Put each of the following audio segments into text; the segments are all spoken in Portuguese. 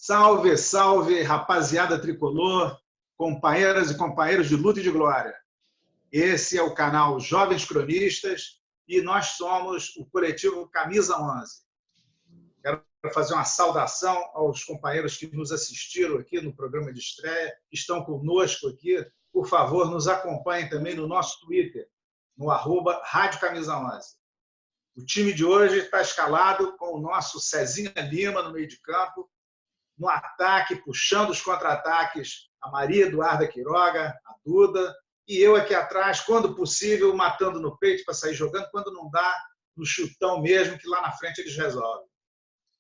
Salve, salve, rapaziada tricolor, companheiras e companheiros de luta e de glória. Esse é o canal Jovens Cronistas e nós somos o coletivo Camisa 11. Quero fazer uma saudação aos companheiros que nos assistiram aqui no programa de estreia, que estão conosco aqui. Por favor, nos acompanhem também no nosso Twitter, no @Rádio Camisa 11. O time de hoje está escalado com o nosso Cezinha Lima no meio de campo, no ataque, puxando os contra-ataques, a Maria Eduarda Quiroga, a Duda, e eu aqui atrás, quando possível, matando no peito para sair jogando, quando não dá, no chutão mesmo, que lá na frente eles resolvem.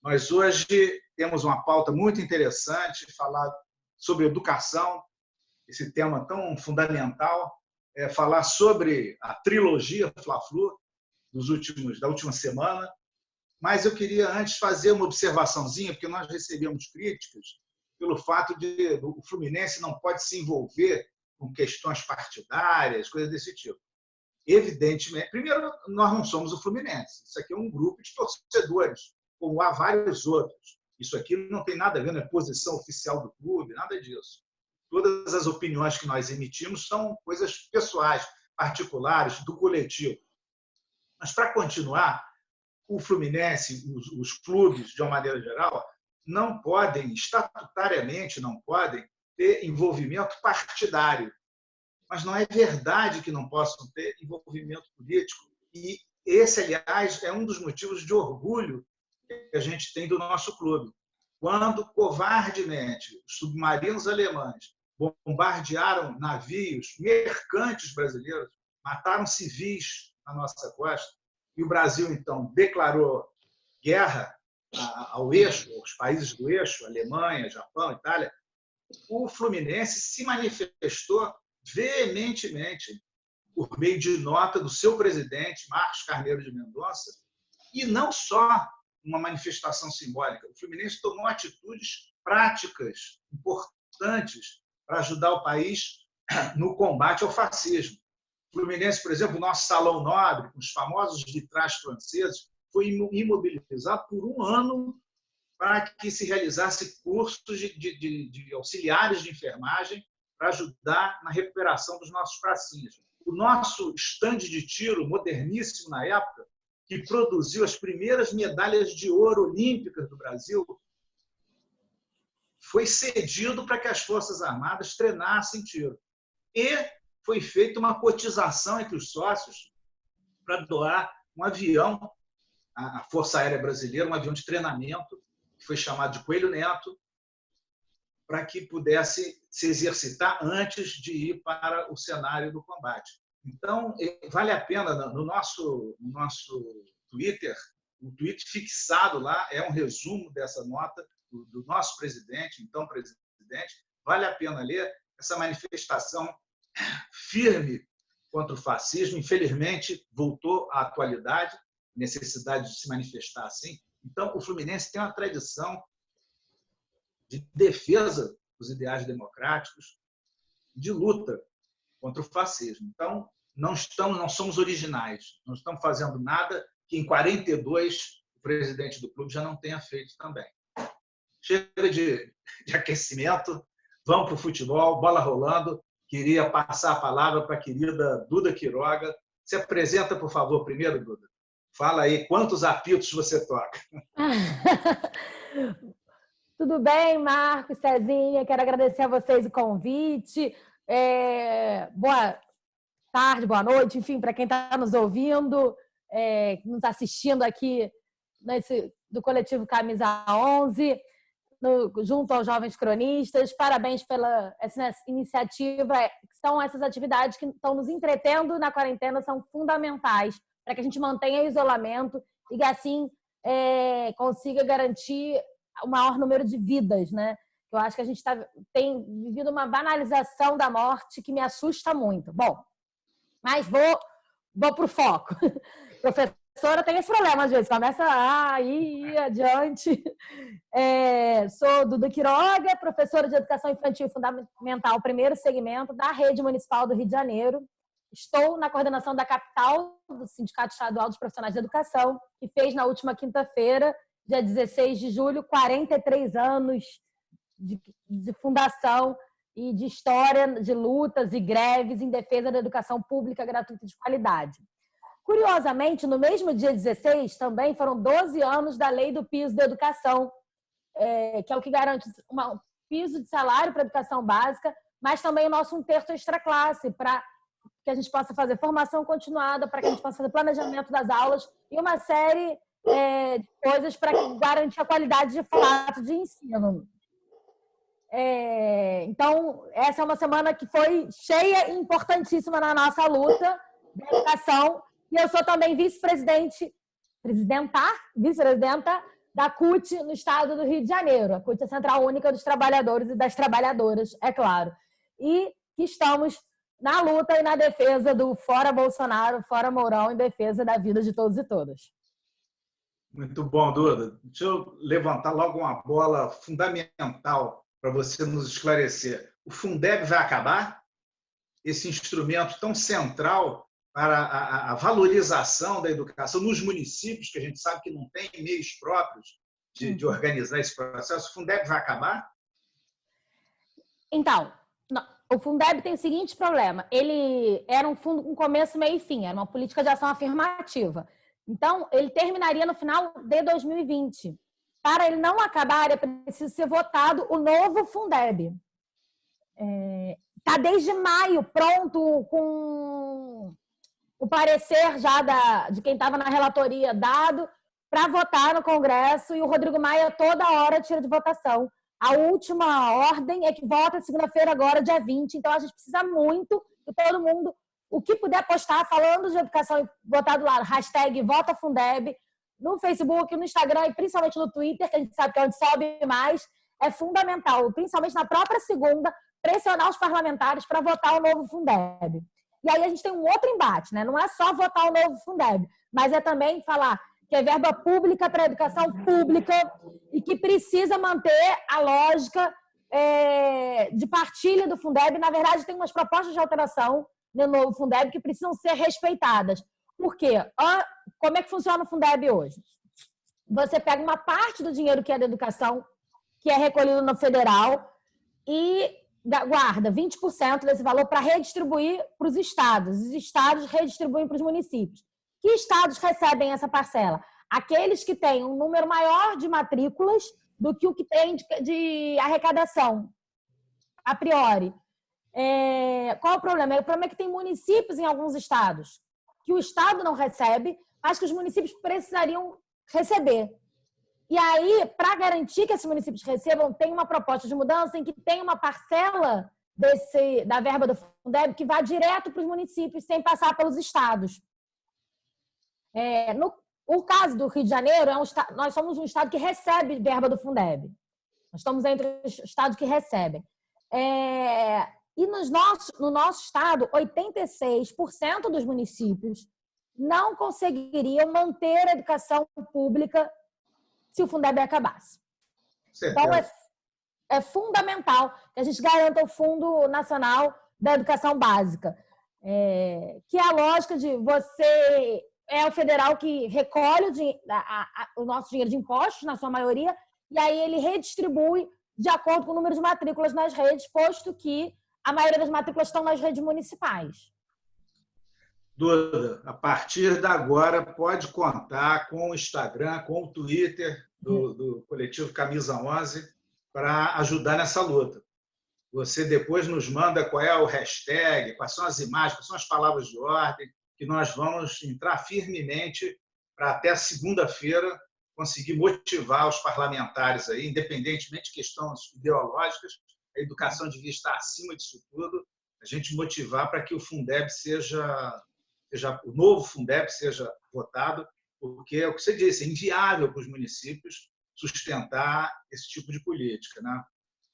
Nós hoje temos uma pauta muito interessante, falar sobre educação, esse tema tão fundamental, falar sobre a trilogia Fla-Flu da última semana. Mas eu queria antes fazer uma observaçãozinha, porque nós recebemos críticas pelo fato de o Fluminense não pode se envolver com questões partidárias, coisas desse tipo. Evidentemente, primeiro, nós não somos o Fluminense. Isso aqui é um grupo de torcedores, como há vários outros. Isso aqui não tem nada a ver, não é posição oficial do clube, nada disso. Todas as opiniões que nós emitimos são coisas pessoais, particulares, do coletivo. Mas, para continuar, o Fluminense, os clubes, de uma maneira geral, não podem, estatutariamente, não podem ter envolvimento partidário. Mas não é verdade que não possam ter envolvimento político. E esse, aliás, é um dos motivos de orgulho que a gente tem do nosso clube. Quando, covardemente, os submarinos alemães bombardearam navios mercantes brasileiros, mataram civis na nossa costa, e o Brasil, então, declarou guerra ao eixo, aos países do eixo, Alemanha, Japão, Itália, o Fluminense se manifestou veementemente por meio de nota do seu presidente, Marcos Carneiro de Mendonça, e não só uma manifestação simbólica. O Fluminense tomou atitudes práticas, importantes, para ajudar o país no combate ao fascismo. O Fluminense, por exemplo, o nosso Salão Nobre, com os famosos vitrais franceses, foi imobilizado por um ano para que se realizasse cursos de auxiliares de enfermagem para ajudar na recuperação dos nossos pracinhas. O nosso estande de tiro, moderníssimo na época, que produziu as primeiras medalhas de ouro olímpicas do Brasil, foi cedido para que as Forças Armadas treinassem tiro. E foi feita uma cotização entre os sócios para doar um avião à Força Aérea Brasileira, um avião de treinamento, que foi chamado de Coelho Neto, para que pudesse se exercitar antes de ir para o cenário do combate. Então, vale a pena, no nosso Twitter, o tweet fixado lá é um resumo dessa nota do nosso presidente, então presidente, vale a pena ler essa manifestação firme contra o fascismo. Infelizmente, voltou à atualidade, necessidade de se manifestar assim. Então, o Fluminense tem uma tradição de defesa dos ideais democráticos, de luta contra o fascismo. Então, não somos originais, não estamos fazendo nada que em 42 o presidente do clube já não tenha feito também. Chega de aquecimento, vamos para o futebol, bola rolando. Queria passar a palavra para a querida Duda Quiroga. Se apresenta, por favor, primeiro, Duda. Fala aí, quantos apitos você toca? Tudo bem, Marcos, Cezinha? Quero agradecer a vocês o convite. Boa tarde, boa noite, enfim, para quem está nos ouvindo, nos assistindo aqui do coletivo Camisa 11, junto aos Jovens Cronistas. Parabéns pela essa iniciativa. São essas atividades que estão nos entretendo na quarentena, são fundamentais para que a gente mantenha o isolamento e que assim consiga garantir o maior número de vidas, né? Eu acho que a gente tem vivido uma banalização da morte que me assusta muito. Bom, mas vou para o foco. Professora tem esse problema, às vezes, começa a ir adiante. Sou Duda Quiroga, professora de Educação Infantil Fundamental, primeiro segmento da Rede Municipal do Rio de Janeiro. Estou na coordenação da capital do Sindicato Estadual dos Profissionais de Educação, que fez na última quinta-feira, dia 16 de julho, 43 anos de fundação e de história de lutas e greves em defesa da educação pública gratuita de qualidade. Curiosamente, no mesmo dia 16, também foram 12 anos da Lei do Piso da Educação, que é o que garante um piso de salário para a educação básica, mas também o nosso 1/3 extra-classe, para que a gente possa fazer formação continuada, para que a gente possa fazer planejamento das aulas e uma série de coisas para garantir a qualidade de fato de ensino. Então, essa é uma semana que foi cheia e importantíssima na nossa luta da educação. E eu sou também vice-presidenta da CUT no estado do Rio de Janeiro. A CUT é a Central Única dos Trabalhadores e das Trabalhadoras, é claro. E que estamos na luta e na defesa do Fora Bolsonaro, Fora Mourão, em defesa da vida de todos e todas. Muito bom, Duda. Deixa eu levantar logo uma bola fundamental para você nos esclarecer. O Fundeb vai acabar? Esse instrumento tão central para a valorização da educação nos municípios, que a gente sabe que não tem meios próprios de organizar esse processo. O Fundeb vai acabar? Então, o Fundeb tem o seguinte problema. Ele era um fundo com começo, meio e fim. Era uma política de ação afirmativa. Então, ele terminaria no final de 2020. Para ele não acabar, é preciso ser votado o novo Fundeb. Está desde maio pronto, com o parecer já de quem estava na relatoria dado para votar no Congresso, e o Rodrigo Maia toda hora tira de votação. A última ordem é que vota segunda-feira agora, dia 20. Então, a gente precisa muito que todo mundo, o que puder postar falando de educação e botar do lado, hashtag #VotaFundeb, no Facebook, no Instagram e principalmente no Twitter, que a gente sabe que é onde sobe mais, é fundamental, principalmente na própria segunda, pressionar os parlamentares para votar o novo Fundeb. E aí a gente tem um outro embate, né? Não é só votar o novo Fundeb, mas é também falar que é verba pública para a educação pública e que precisa manter a lógica de partilha do Fundeb. Na verdade, tem umas propostas de alteração no novo Fundeb que precisam ser respeitadas. Por quê? Como é que funciona o Fundeb hoje? Você pega uma parte do dinheiro que é da educação, que é recolhido no federal, e guarda 20% desse valor para redistribuir para os estados. Os estados redistribuem para os municípios. Que estados recebem essa parcela? Aqueles que têm um número maior de matrículas do que o que tem de arrecadação, a priori. Qual é o problema? O problema é que tem municípios em alguns estados que o estado não recebe, mas que os municípios precisariam receber. E aí, para garantir que esses municípios recebam, tem uma proposta de mudança em que tem uma parcela da verba do Fundeb que vai direto para os municípios, sem passar pelos estados. No caso do Rio de Janeiro, nós somos um estado que recebe verba do Fundeb. Nós estamos entre os estados que recebem. E no nosso estado, 86% dos municípios não conseguiriam manter a educação pública se o Fundeb acabasse. Então, é fundamental que a gente garanta o Fundo Nacional da Educação Básica, que é a lógica de você é o federal que recolhe o nosso dinheiro de impostos, na sua maioria, e aí ele redistribui de acordo com o número de matrículas nas redes, posto que a maioria das matrículas estão nas redes municipais. Duda, a partir de agora pode contar com o Instagram, com o Twitter do coletivo Camisa 11 para ajudar nessa luta. Você depois nos manda qual é o hashtag, quais são as imagens, quais são as palavras de ordem, que nós vamos entrar firmemente para até segunda-feira conseguir motivar os parlamentares aí, independentemente de questões ideológicas, a educação devia estar acima disso tudo, a gente motivar para que o Fundeb o novo Fundeb seja votado, porque é o que você disse, é inviável para os municípios sustentar esse tipo de política, né?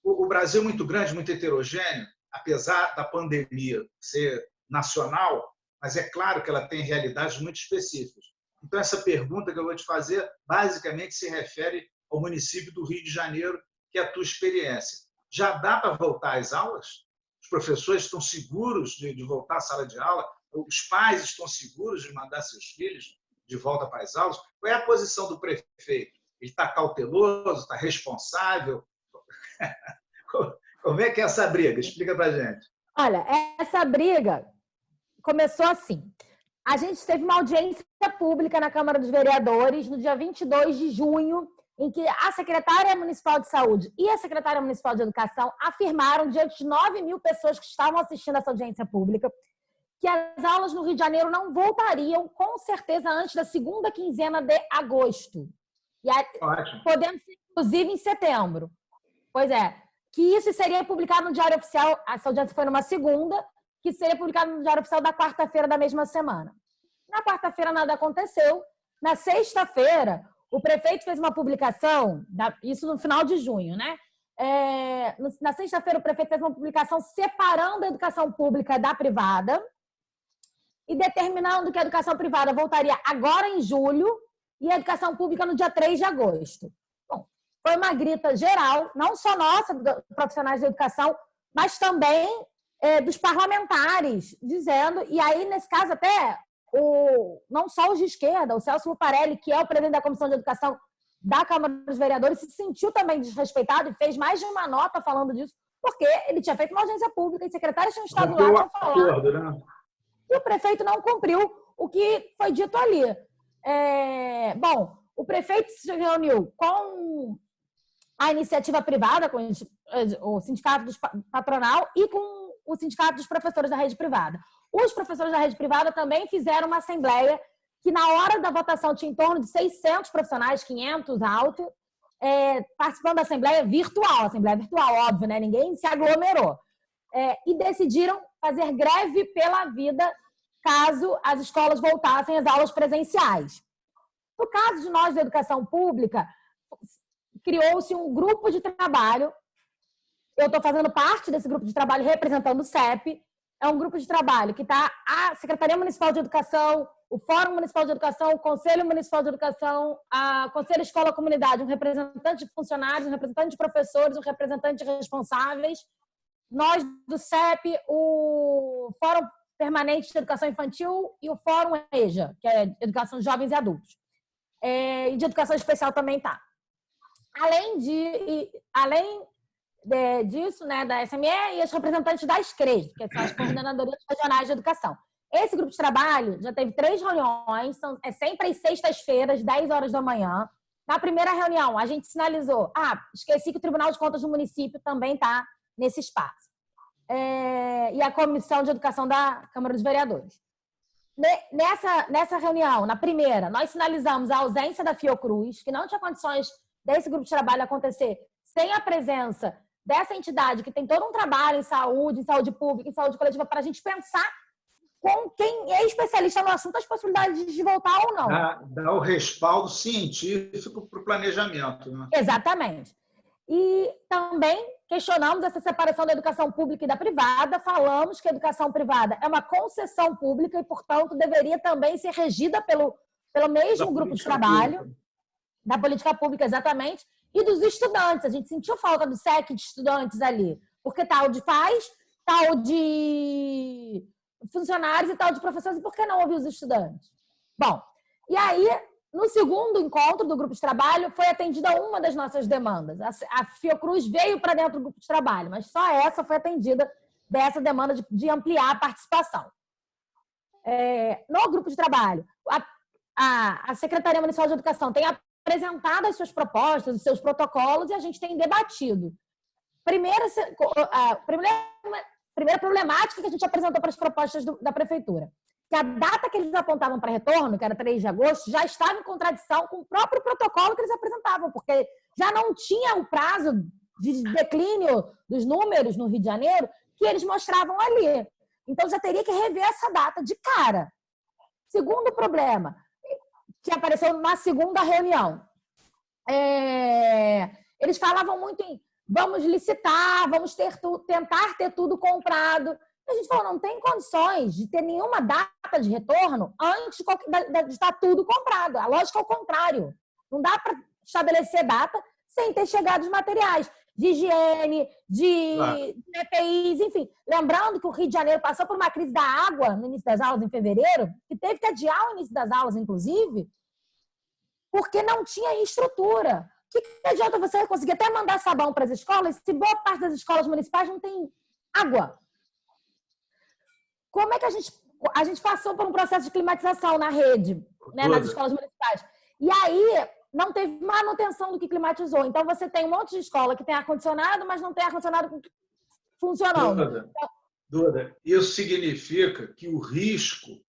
O Brasil é muito grande, muito heterogêneo, apesar da pandemia ser nacional, mas é claro que ela tem realidades muito específicas. Então, essa pergunta que eu vou te fazer, basicamente se refere ao município do Rio de Janeiro, que é a tua experiência. Já dá para voltar às aulas? Os professores estão seguros de voltar à sala de aula? Os pais estão seguros de mandar seus filhos de volta para as aulas? Qual é a posição do prefeito? Ele está cauteloso, está responsável? Como é que é essa briga? Explica pra gente. Olha, essa briga começou assim. A gente teve uma audiência pública na Câmara dos Vereadores no dia 22 de junho, em que a secretária municipal de saúde e a secretária municipal de educação afirmaram, diante de 9.000 pessoas que estavam assistindo essa audiência pública, que as aulas no Rio de Janeiro não voltariam, com certeza, antes da segunda quinzena de agosto. E aí, podemos ser, inclusive, em setembro. Pois é, que isso seria publicado no Diário Oficial, essa audiência foi numa segunda, que seria publicado no Diário Oficial da quarta-feira da mesma semana. Na quarta-feira nada aconteceu. Na sexta-feira, o prefeito fez uma publicação, isso no final de junho, né? Na sexta-feira, o prefeito fez uma publicação separando a educação pública da privada e determinando que a educação privada voltaria agora em julho e a educação pública no dia 3 de agosto. Bom, foi uma grita geral, não só nossa, profissionais de educação, mas também dos parlamentares, dizendo, e aí, nesse caso, até não só os de esquerda, o Celso Luparelli, que é o presidente da Comissão de Educação da Câmara dos Vereadores, se sentiu também desrespeitado e fez mais de uma nota falando disso, porque ele tinha feito uma audiência pública e secretários tinham estado lá para falar. Né? E o prefeito não cumpriu o que foi dito ali. Bom, o prefeito se reuniu com a iniciativa privada, com o sindicato patronal e com o sindicato dos professores da rede privada. Os professores da rede privada também fizeram uma assembleia que, na hora da votação, tinha em torno de 600 profissionais, 500 alto, participando da assembleia virtual, óbvio, né? Ninguém se aglomerou. E decidiram fazer greve pela vida caso as escolas voltassem às aulas presenciais. No caso de nós da educação pública, criou-se um grupo de trabalho. Eu estou fazendo parte desse grupo de trabalho representando o CEP. É um grupo de trabalho que está a Secretaria Municipal de Educação, o Fórum Municipal de Educação, o Conselho Municipal de Educação, a Conselho Escola Comunidade, um representante de funcionários, um representante de professores, um representante de responsáveis. Nós do CEP, o Fórum Permanente de Educação Infantil e o Fórum EJA, que é Educação de Jovens e Adultos. E de Educação Especial também está. Além disso, né, da SME e os representantes das CREs, que são as coordenadorias regionais de educação. Esse grupo de trabalho já teve 3 reuniões, sempre às sextas-feiras, 10 horas da manhã. Na primeira reunião, a gente sinalizou, esqueci que o Tribunal de Contas do município também está nesse espaço. E a Comissão de Educação da Câmara dos Vereadores. Nessa reunião, na primeira, nós sinalizamos a ausência da Fiocruz, que não tinha condições desse grupo de trabalho acontecer sem a presença dessa entidade que tem todo um trabalho em saúde pública, em saúde coletiva, para a gente pensar com quem é especialista no assunto as possibilidades de voltar ou não. Dá o respaldo científico para o planejamento. Né? Exatamente. E também questionamos essa separação da educação pública e da privada, falamos que a educação privada é uma concessão pública e, portanto, deveria também ser regida pelo mesmo grupo de trabalho, da política pública, exatamente, e dos estudantes. A gente sentiu falta do SEC de estudantes ali, porque tal de pais, tal de funcionários e tal de professores, e por que não ouvir os estudantes? Bom, e aí, no segundo encontro do grupo de trabalho, foi atendida uma das nossas demandas. A Fiocruz veio para dentro do grupo de trabalho, mas só essa foi atendida dessa demanda de ampliar a participação. No grupo de trabalho, a Secretaria Municipal de Educação tem apresentado as suas propostas, os seus protocolos, e a gente tem debatido. Primeira problemática que a gente apresentou para as propostas da Prefeitura, que a data que eles apontavam para retorno, que era 3 de agosto, já estava em contradição com o próprio protocolo que eles apresentavam, porque já não tinha o prazo de declínio dos números no Rio de Janeiro que eles mostravam ali. Então, já teria que rever essa data de cara. Segundo problema, que apareceu na segunda reunião, eles falavam muito em vamos licitar, vamos tentar ter tudo comprado. A gente falou, não tem condições de ter nenhuma data de retorno antes de estar tudo comprado. A lógica é o contrário. Não dá para estabelecer data sem ter chegado os materiais de higiene, de EPIs, enfim. Lembrando que o Rio de Janeiro passou por uma crise da água no início das aulas, em fevereiro, e teve que adiar o início das aulas, inclusive, porque não tinha estrutura. que adianta você conseguir até mandar sabão para as escolas se boa parte das escolas municipais não tem água? Como é que a gente passou por um processo de climatização na rede, né, nas escolas municipais? E aí não teve manutenção do que climatizou. Então, você tem um monte de escola que tem ar-condicionado, mas não tem ar-condicionado funcionando. Duda, isso significa que o risco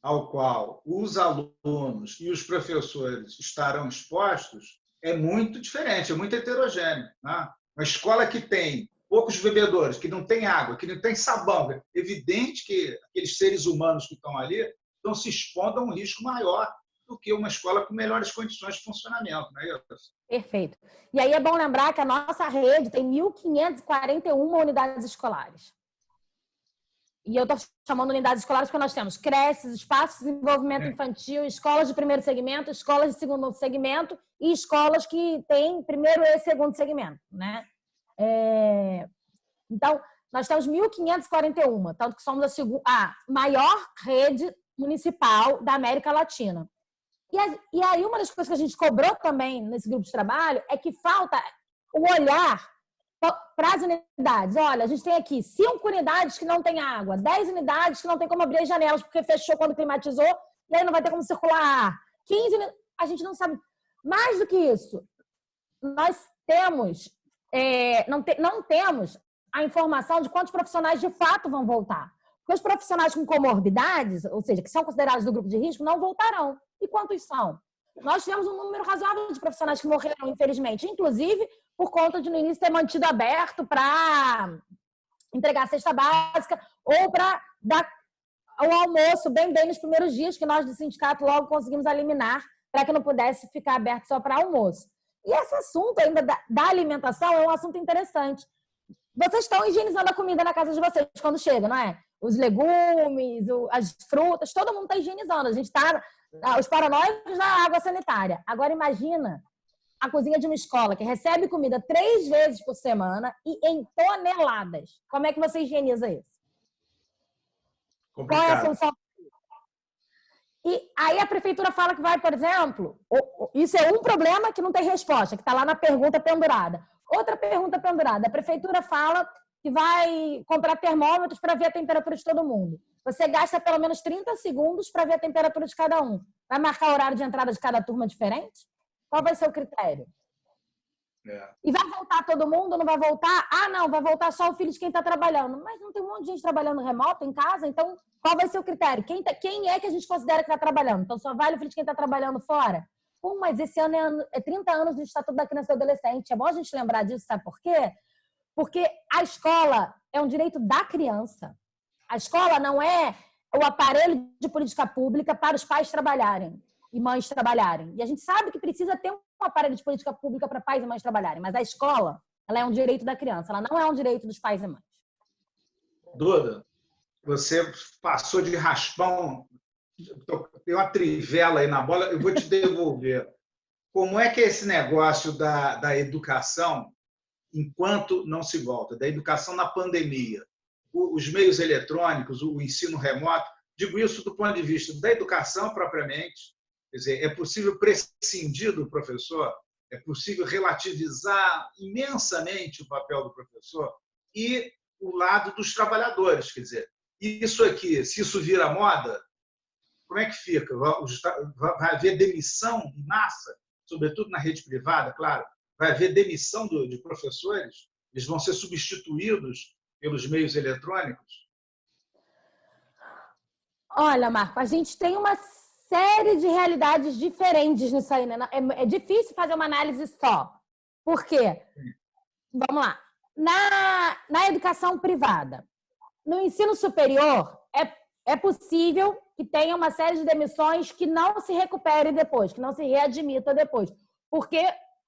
ao qual os alunos e os professores estarão expostos é muito diferente, é muito heterogêneo. Né? Uma escola que tem poucos bebedouros, que não tem água, que não tem sabão, é evidente que aqueles seres humanos que estão ali estão se expondo a um risco maior do que uma escola com melhores condições de funcionamento. Não é isso? Perfeito. E aí é bom lembrar que a nossa rede tem 1.541 unidades escolares. E eu estou chamando unidades escolares porque nós temos creches, espaços de desenvolvimento infantil, escolas de primeiro segmento, escolas de segundo segmento e escolas que têm primeiro e segundo segmento, né? Então, nós temos 1.541, tanto que somos a maior rede municipal da América Latina. E aí, uma das coisas que a gente cobrou também nesse grupo de trabalho é que falta o olhar para as unidades. Olha, a gente tem aqui 5 unidades que não tem água, 10 unidades que não tem como abrir as janelas porque fechou quando climatizou e aí não vai ter como circular ar. 15 unidades, a gente não sabe. Mais do que isso, nós temos, não temos a informação de quantos profissionais de fato vão voltar. Porque os profissionais com comorbidades, ou seja, que são considerados do grupo de risco, não voltarão. E quantos são? Nós tivemos um número razoável de profissionais que morreram, infelizmente, inclusive por conta de no início ter mantido aberto para entregar a cesta básica ou para dar o almoço bem nos primeiros dias, que nós do sindicato logo conseguimos eliminar para que não pudesse ficar aberto só para almoço. E esse assunto ainda da alimentação é um assunto interessante. Vocês estão higienizando a comida na casa de vocês quando chega, não é? Os legumes, as frutas, todo mundo está higienizando. A gente está os paranoicos da água sanitária. Agora imagina a cozinha de uma escola que recebe comida 3 vezes por semana e em toneladas. Como é que você higieniza isso? Complicado. Qual é a solução? E aí a prefeitura fala que vai, por exemplo, isso é um problema que não tem resposta, que está lá na pergunta pendurada. Outra pergunta pendurada, a prefeitura fala que vai comprar termômetros para ver a temperatura de todo mundo. Você gasta pelo menos 30 segundos para ver a temperatura de cada um. Vai marcar o horário de entrada de cada turma diferente? Qual vai ser o critério? E vai voltar todo mundo ou não vai voltar? Ah, não, vai voltar só o filho de quem está trabalhando. Mas não tem um monte de gente trabalhando remoto, em casa? Então, qual vai ser o critério? Quem é que a gente considera que está trabalhando? Então, só vale o filho de quem está trabalhando fora? Mas esse ano é 30 anos do Estatuto da Criança e do Adolescente. É bom a gente lembrar disso, sabe por quê? Porque a escola é um direito da criança. A escola não é o aparelho de política pública para os pais trabalharem e mães trabalharem. E a gente sabe que precisa ter um aparelho de política pública para pais e mães trabalharem, mas a escola, ela é um direito da criança, ela não é um direito dos pais e mães. Duda, você passou de raspão, tem uma trivela aí na bola, eu vou te devolver. Como é que é esse negócio da educação enquanto não se volta, da educação na pandemia? Os meios eletrônicos, o ensino remoto, digo isso do ponto de vista da educação propriamente, quer dizer, é possível prescindir do professor? É possível relativizar imensamente o papel do professor? E o lado dos trabalhadores, quer dizer, isso aqui, se isso vira moda, como é que fica? Vai haver demissão em massa, sobretudo na rede privada, claro? Vai haver demissão de professores? Eles vão ser substituídos pelos meios eletrônicos? Olha, Marco, a gente tem uma série de realidades diferentes nisso aí, né? É difícil fazer uma análise só. Por quê? Vamos lá. Na educação privada, no ensino superior, é possível que tenha uma série de demissões que não se recupere depois, que não se readmita depois. Porque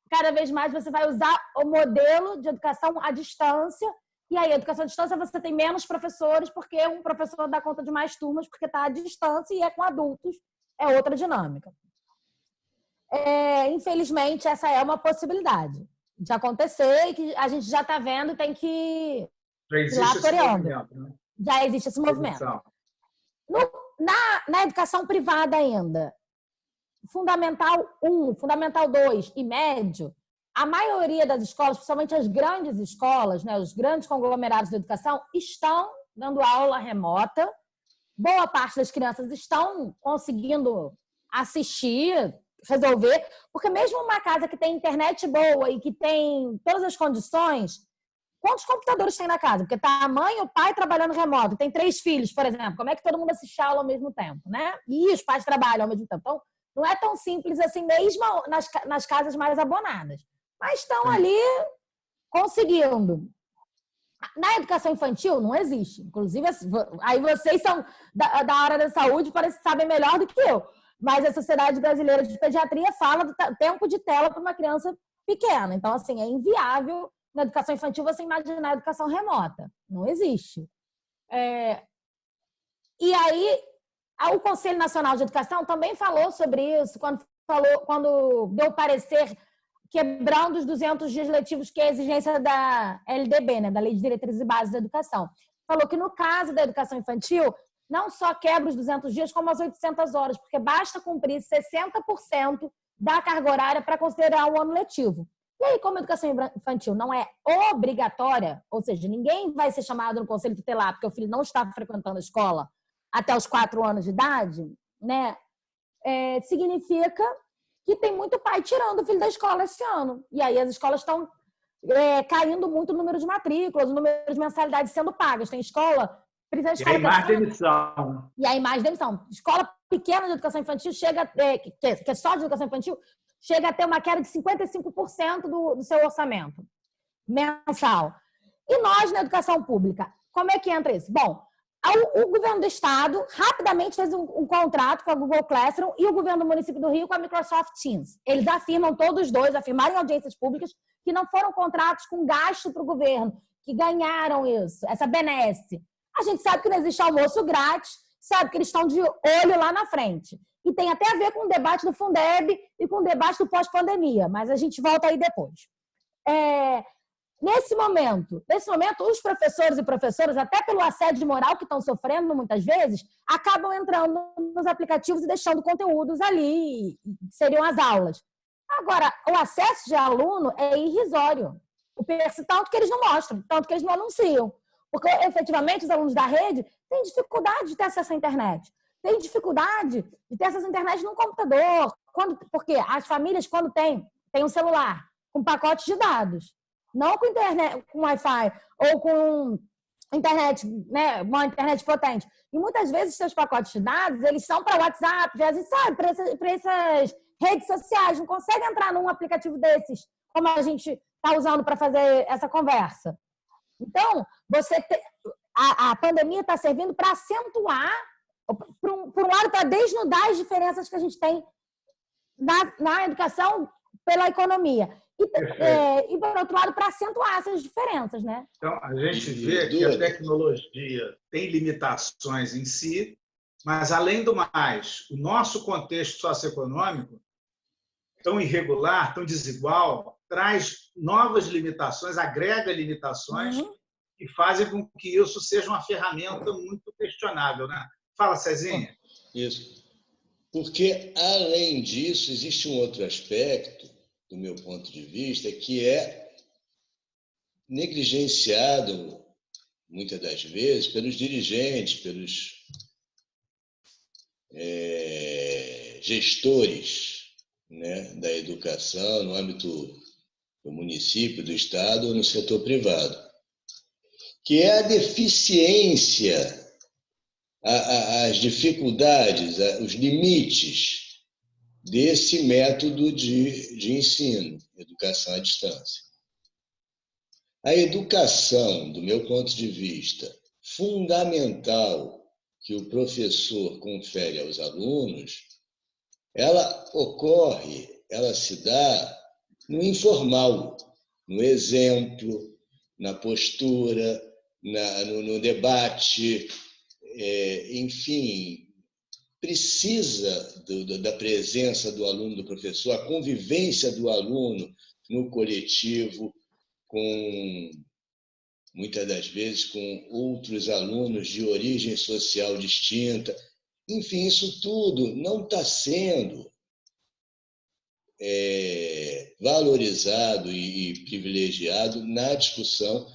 cada vez mais você vai usar o modelo de educação à distância. E aí, a educação à distância, você tem menos professores, porque um professor dá conta de mais turmas, porque está à distância e é com adultos. É outra dinâmica. Infelizmente, essa é uma possibilidade de acontecer e que a gente já está vendo e tem que ir lá toreando. Né? Já existe esse movimento. Na educação privada ainda, Fundamental 1, Fundamental 2 e médio, a maioria das escolas, principalmente as grandes escolas, né, os grandes conglomerados de educação, estão dando aula remota. Boa parte das crianças estão conseguindo assistir, resolver, porque mesmo uma casa que tem internet boa e que tem todas as condições, quantos computadores tem na casa? Porque tá a mãe e o pai trabalhando remoto, tem 3 filhos, por exemplo, como é que todo mundo assiste aula ao mesmo tempo, né? E os pais trabalham ao mesmo tempo. Então, não é tão simples assim, mesmo nas casas mais abonadas. Mas estão ali conseguindo. Na educação infantil, não existe. Inclusive, aí vocês são da área da saúde, parece que sabem melhor do que eu. Mas a Sociedade Brasileira de Pediatria fala do tempo de tela para uma criança pequena. Então, assim, é inviável na educação infantil você imaginar a educação remota. Não existe. E aí, o Conselho Nacional de Educação também falou sobre isso, quando deu parecer quebrando os 200 dias letivos, que é a exigência da LDB, né, da Lei de Diretrizes e Bases da Educação. Falou que, no caso da educação infantil, não só quebra os 200 dias, como as 800 horas, porque basta cumprir 60% da carga horária para considerar um ano letivo. E aí, como a educação infantil não é obrigatória, ou seja, ninguém vai ser chamado no conselho tutelar porque o filho não está frequentando a escola até os 4 anos de idade, né, significa que tem muito pai tirando o filho da escola esse ano. E aí as escolas estão caindo muito o número de matrículas, o número de mensalidades sendo pagas. Tem escola... E aí mais demissão. E aí mais demissão. Escola pequena de educação infantil chega... que é só de educação infantil, chega a ter uma queda de 55% do seu orçamento mensal. E nós, na educação pública, como é que entra isso? Bom, o governo do estado rapidamente fez um contrato com a Google Classroom e o governo do município do Rio com a Microsoft Teams. Eles afirmam, todos dois, afirmaram em audiências públicas que não foram contratos com gasto para o governo, que ganharam isso, essa benesse. A gente sabe que não existe almoço grátis, sabe que eles estão de olho lá na frente. E tem até a ver com o debate do Fundeb e com o debate do pós-pandemia, mas a gente volta aí depois. Nesse momento, os professores e professoras, até pelo assédio moral que estão sofrendo muitas vezes, acabam entrando nos aplicativos e deixando conteúdos ali, seriam as aulas. Agora, o acesso de aluno é irrisório. Tanto que eles não mostram, tanto que eles não anunciam. Porque, efetivamente, os alunos da rede têm dificuldade de ter acesso à internet. Têm dificuldade de ter acesso à internet no computador. Porque as famílias, quando têm um celular com pacotes de dados, não com internet, com Wi-Fi ou com internet, né, uma internet potente. E muitas vezes seus pacotes de dados, eles são para WhatsApp, já sabe, para essas redes sociais. Não consegue entrar num aplicativo desses, como a gente está usando para fazer essa conversa. Então, a pandemia está servindo para acentuar, por um lado, para desnudar as diferenças que a gente tem na educação pela economia. E, por outro lado, para acentuar essas diferenças, né? Então, a gente vê que a tecnologia tem limitações em si, mas, além do mais, o nosso contexto socioeconômico, tão irregular, tão desigual, traz novas limitações, agrega limitações que fazem com que isso seja uma ferramenta muito questionável, né? Fala, Cezinha. Isso. Porque, além disso, existe um outro aspecto, do meu ponto de vista, que é negligenciado, muitas das vezes, pelos dirigentes, pelos gestores, né, da educação no âmbito do município, do estado ou no setor privado, que é a deficiência, as dificuldades, os limites desse método de ensino, educação à distância. A educação, do meu ponto de vista, fundamental que o professor confere aos alunos, ela se dá no informal, no exemplo, na postura, no debate, enfim, precisa da presença do aluno, do professor, a convivência do aluno no coletivo, muitas das vezes com outros alunos de origem social distinta. Enfim, isso tudo não está sendo valorizado e privilegiado na discussão,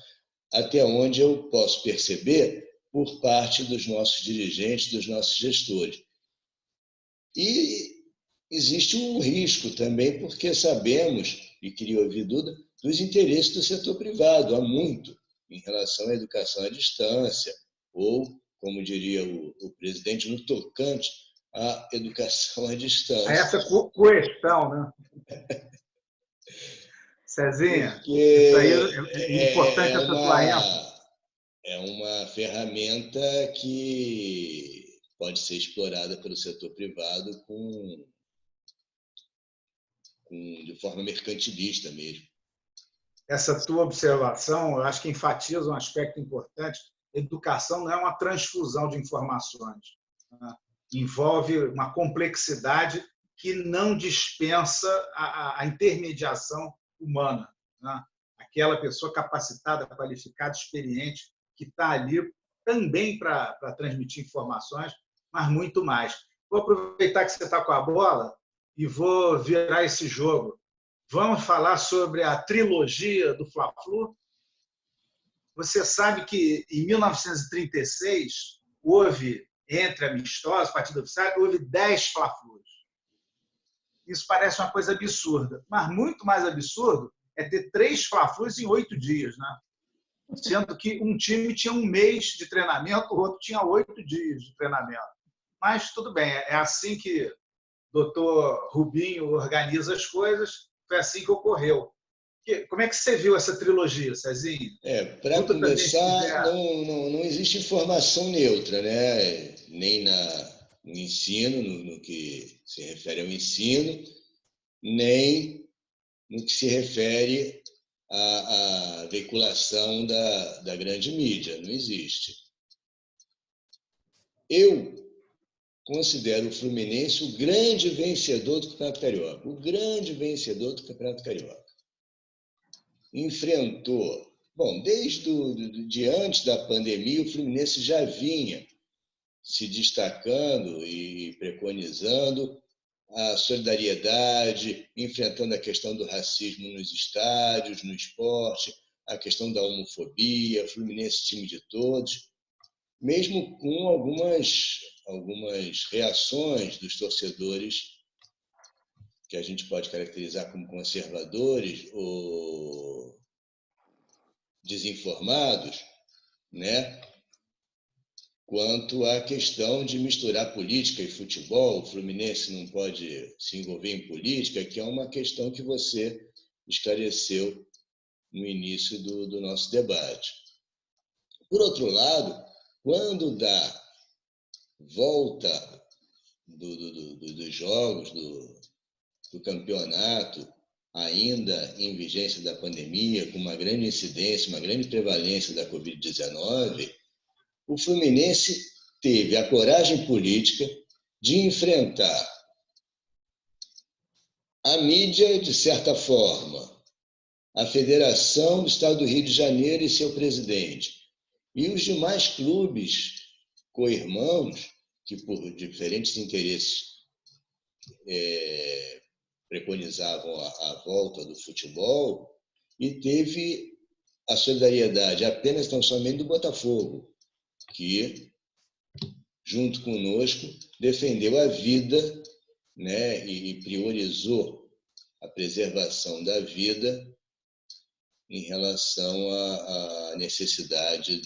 até onde eu posso perceber, por parte dos nossos dirigentes, dos nossos gestores. E existe um risco também, porque sabemos, e queria ouvir Duda, dos interesses do setor privado, há muito, em relação à educação à distância, ou, como diria o presidente, no tocante à educação à distância. Essa questão, né? Cezinha, Porque isso aí é importante essa tua ênfase. é uma ferramenta que pode ser explorada pelo setor privado de forma mercantilista mesmo. Essa tua observação, eu acho que enfatiza um aspecto importante. Educação não é uma transfusão de informações. Né? Envolve uma complexidade que não dispensa a intermediação humana. Né? Aquela pessoa capacitada, qualificada, experiente, que está ali também para transmitir informações, mas muito mais. Vou aproveitar que você está com a bola e vou virar esse jogo. Vamos falar sobre a trilogia do Fla-Flu. Você sabe que, em 1936, houve, entre amistosos, partida oficial, houve 10 Fla-Flus. Isso parece uma coisa absurda, mas muito mais absurdo é ter 3 Fla-Flus em 8 dias, né? Sendo que um time tinha um mês de treinamento, o outro tinha 8 dias de treinamento. Mas tudo bem, é assim que o doutor Rubinho organiza as coisas, foi assim que ocorreu. Como é que você viu essa trilogia, Cezinha? Para começar, não existe informação neutra, né? Nem no ensino, no que se refere ao ensino, nem no que se refere à veiculação da grande mídia. Não existe. Eu considero o Fluminense o grande vencedor do Campeonato Carioca. O grande vencedor do Campeonato Carioca. Enfrentou... Bom, desde antes da pandemia, o Fluminense já vinha se destacando e preconizando a solidariedade, enfrentando a questão do racismo nos estádios, no esporte, a questão da homofobia, Fluminense time de todos, mesmo com algumas reações dos torcedores que a gente pode caracterizar como conservadores ou desinformados, né? Quanto à questão de misturar política e futebol, o Fluminense não pode se envolver em política, que é uma questão que você esclareceu no início do nosso debate. Por outro lado, quando dá volta dos jogos, do campeonato, ainda em vigência da pandemia, com uma grande incidência, uma grande prevalência da Covid-19, o Fluminense teve a coragem política de enfrentar a mídia, de certa forma, a Federação do Estado do Rio de Janeiro e seu presidente, e os demais clubes co-irmãos, que por diferentes interesses preconizavam a volta do futebol, e teve a solidariedade apenas tão somente do Botafogo, que, junto conosco, defendeu a vida, né, e priorizou a preservação da vida em relação à necessidade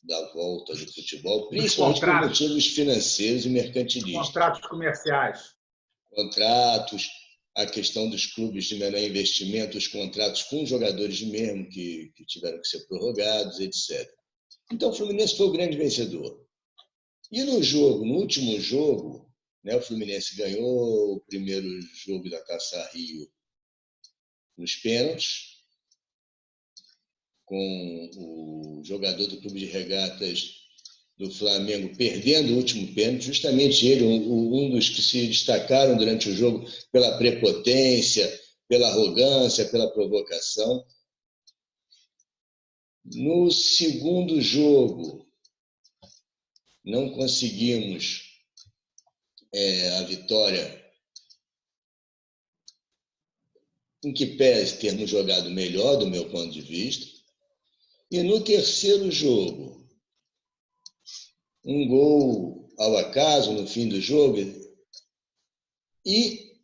da volta do futebol, principalmente por motivos financeiros e mercantilistas. Contratos comerciais. Contratos, a questão dos clubes de menor investimento, os contratos com os jogadores mesmo que tiveram que ser prorrogados, etc. Então, o Fluminense foi o grande vencedor. E no último jogo, né, o Fluminense ganhou o primeiro jogo da Taça Rio nos pênaltis, com o jogador do Clube de Regatas do Flamengo perdendo o último pênalti, justamente ele, um dos que se destacaram durante o jogo pela prepotência, pela arrogância, pela provocação. No segundo jogo, não conseguimos a vitória em que pese termos jogado melhor, do meu ponto de vista. E no terceiro jogo, um gol ao acaso no fim do jogo. E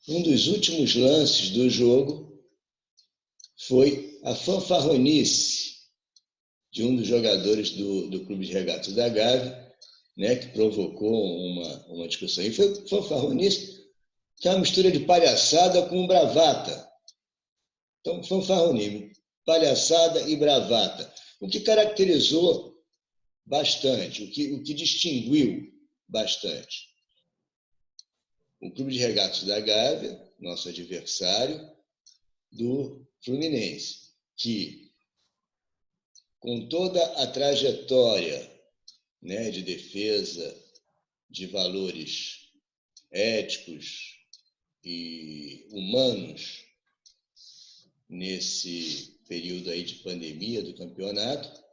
um dos últimos lances do jogo foi a fanfarronice de um dos jogadores do Clube de Regatas da Gávea, né, que provocou uma discussão. E foi fanfarronice, que é uma mistura de palhaçada com bravata. Então, fanfarronice, palhaçada e bravata. O que caracterizou bastante, o que distinguiu bastante o Clube de Regatas da Gávea, nosso adversário, do Fluminense, que, com toda a trajetória, né, de defesa de valores éticos e humanos nesse período aí de pandemia do campeonato,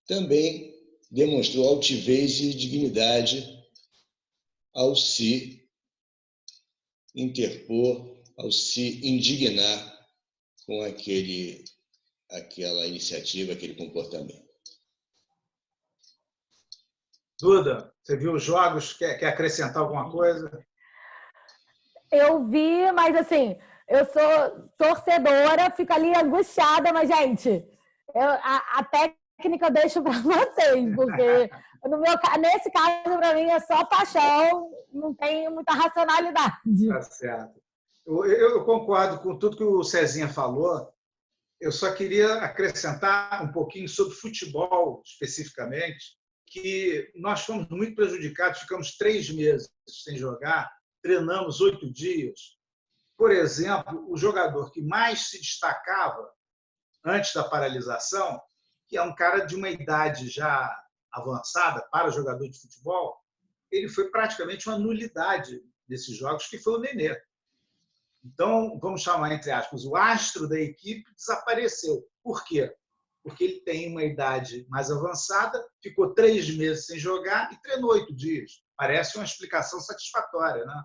também demonstrou altivez e dignidade ao se interpor, ao se indignar com aquela iniciativa, aquele comportamento. Duda, você viu os jogos? Quer acrescentar alguma coisa? Eu vi, mas assim, eu sou torcedora, fico ali angustiada, mas, gente, a técnica eu deixo para vocês, porque nesse caso, para mim, é só paixão, não tem muita racionalidade. Tá certo. Eu concordo com tudo que o Cezinha falou. Eu só queria acrescentar um pouquinho sobre futebol, especificamente, que nós fomos muito prejudicados, ficamos 3 meses sem jogar, treinamos 8 dias. Por exemplo, o jogador que mais se destacava antes da paralisação, que é um cara de uma idade já avançada para jogador de futebol, ele foi praticamente uma nulidade desses jogos, que foi o Nenê. Então, vamos chamar, entre aspas, o astro da equipe desapareceu. Por quê? Porque ele tem uma idade mais avançada, ficou 3 meses sem jogar e treinou 8 dias. Parece uma explicação satisfatória, né?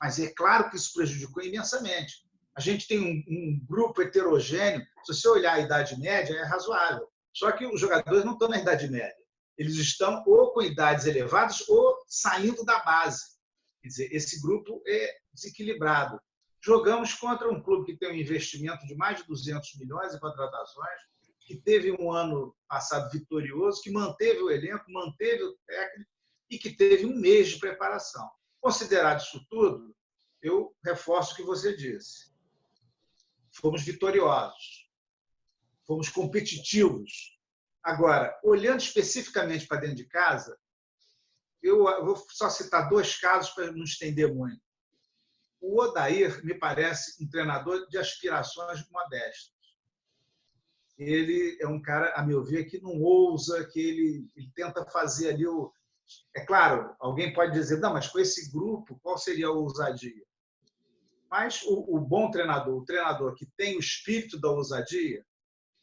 Mas é claro que isso prejudicou imensamente. A gente tem um grupo heterogêneo. Se você olhar a idade média, é razoável. Só que os jogadores não estão na idade média. Eles estão ou com idades elevadas ou saindo da base. Quer dizer, esse grupo é desequilibrado. Jogamos contra um clube que tem um investimento de mais de 200 milhões em contratações, que teve um ano passado vitorioso, que manteve o elenco, manteve o técnico e que teve 1 mês de preparação. Considerado isso tudo, eu reforço o que você disse. Fomos vitoriosos, fomos competitivos. Agora, olhando especificamente para dentro de casa, eu vou só citar 2 casos para não estender muito. O Odair me parece um treinador de aspirações modestas. Ele é um cara, a meu ver, que não ousa, que ele tenta fazer ali o... É claro, alguém pode dizer, não, mas com esse grupo, qual seria a ousadia? Mas o bom treinador, o treinador que tem o espírito da ousadia,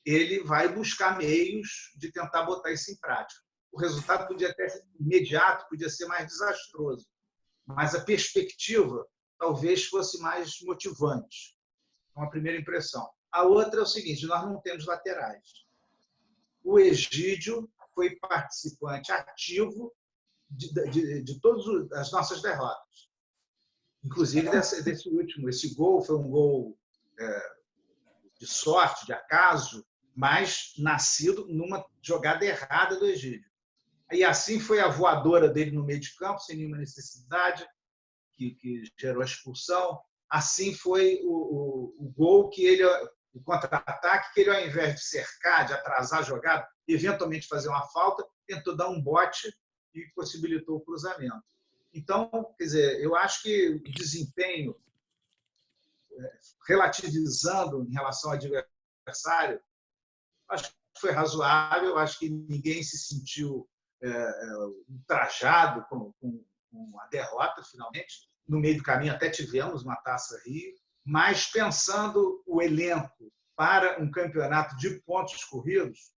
ele vai buscar meios de tentar botar isso em prática. O resultado podia até ser imediato, podia ser mais desastroso, mas a perspectiva talvez fosse mais motivante. É uma primeira impressão. A outra é o seguinte, nós não temos laterais. O Egídio foi participante ativo de todas as nossas derrotas. Inclusive desse último. Esse gol foi um gol de sorte, de acaso, mas nascido numa jogada errada do Egídio. E assim foi a voadora dele no meio de campo, sem nenhuma necessidade, que gerou a expulsão. Assim foi o gol que ele, o contra-ataque, que ele, ao invés de cercar, de atrasar a jogada, eventualmente fazer uma falta, tentou dar um bote e possibilitou o cruzamento. Então, quer dizer, eu acho que o desempenho, relativizando em relação ao adversário, acho que foi razoável, acho que ninguém se sentiu ultrajado com a derrota, finalmente. No meio do caminho até tivemos uma Taça Rio, mas pensando o elenco para um campeonato de pontos corridos,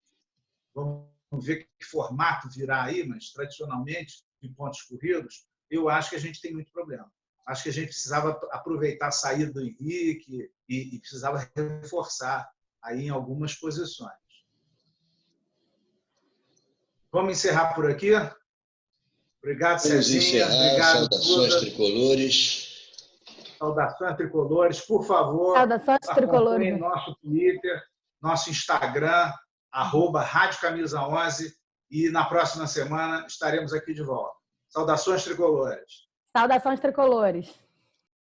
vamos ver que formato virá aí, mas tradicionalmente de pontos corridos, eu acho que a gente tem muito problema. Acho que a gente precisava aproveitar a saída do Henrique e precisava reforçar aí em algumas posições. Vamos encerrar por aqui? Obrigado, Vamos Cezinha. encerrar. Obrigado, Saudações Duda. tricolores. Saudações tricolores. Por favor, Saudações tricolores. acompanhem nosso Twitter, nosso Instagram, @Rádio Camisa 11, e na próxima semana estaremos aqui de volta. Saudações tricolores. Saudações tricolores.